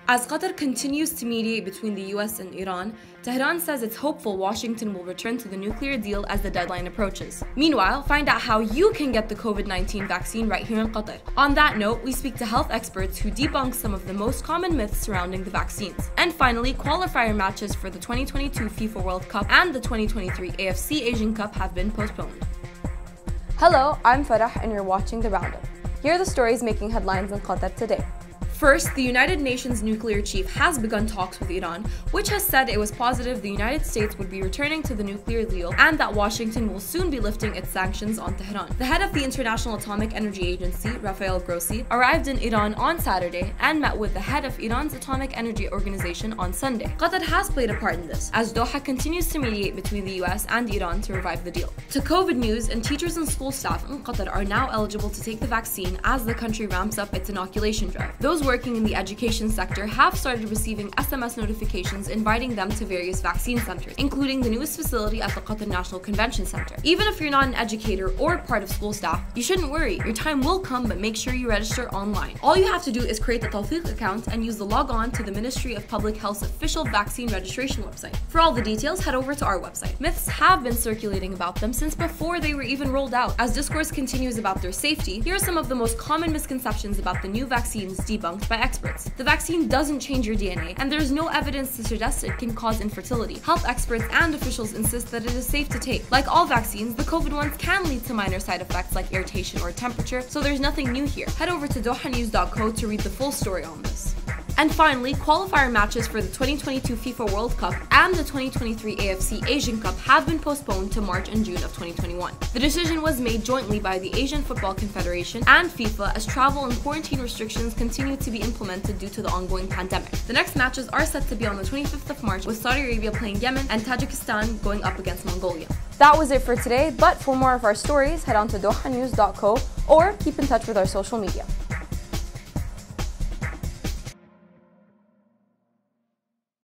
As Qatar continues to mediate between the US and Iran, Tehran says it's hopeful Washington will return to the nuclear deal as the deadline approaches. Meanwhile, find out how you can get the COVID-19 vaccine right here in Qatar. On that note, we speak to health experts who debunk some of the most common myths surrounding the vaccines. And finally, qualifier matches for the 2022 FIFA World Cup and the 2023 AFC Asian Cup have been postponed. Hello, I'm Farah and you're watching The Roundup. Here are the stories making headlines in Qatar today. First, the United Nations nuclear chief has begun talks with Iran, which has said it was positive the United States would be returning to the nuclear deal and that Washington will soon be lifting its sanctions on Tehran. The head of the International Atomic Energy Agency, Rafael Grossi, arrived in Iran on Saturday and met with the head of Iran's Atomic Energy Organization on Sunday. Qatar has played a part in this, as Doha continues to mediate between the US and Iran to revive the deal. To COVID news, and teachers and school staff in Qatar are now eligible to take the vaccine as the country ramps up its inoculation drive. Those working in the education sector have started receiving SMS notifications inviting them to various vaccine centers, including the newest facility at the Qatar National Convention Center. Even if you're not an educator or part of school staff, you shouldn't worry. Your time will come, but make sure you register online. All you have to do is create the Tawfiq account and use the log on to the Ministry of Public Health's official vaccine registration website. For all the details, head over to our website. Myths have been circulating about them since before they were even rolled out. As discourse continues about their safety, here are some of the most common misconceptions about the new vaccines debunked by experts. The vaccine doesn't change your DNA, and there's no evidence to suggest it can cause infertility. Health experts and officials insist that it is safe to take. Like all vaccines, the COVID ones can lead to minor side effects like irritation or temperature, so there's nothing new here. Head over to dohanews.co to read the full story on this. And finally, qualifier matches for the 2022 FIFA World Cup and the 2023 AFC Asian Cup have been postponed to March and June of 2021. The decision was made jointly by the Asian Football Confederation and FIFA as travel and quarantine restrictions continue to be implemented due to the ongoing pandemic. The next matches are set to be on the 25th of March, with Saudi Arabia playing Yemen and Tajikistan going up against Mongolia. That was it for today, but for more of our stories, head on to dohanews.co or keep in touch with our social media.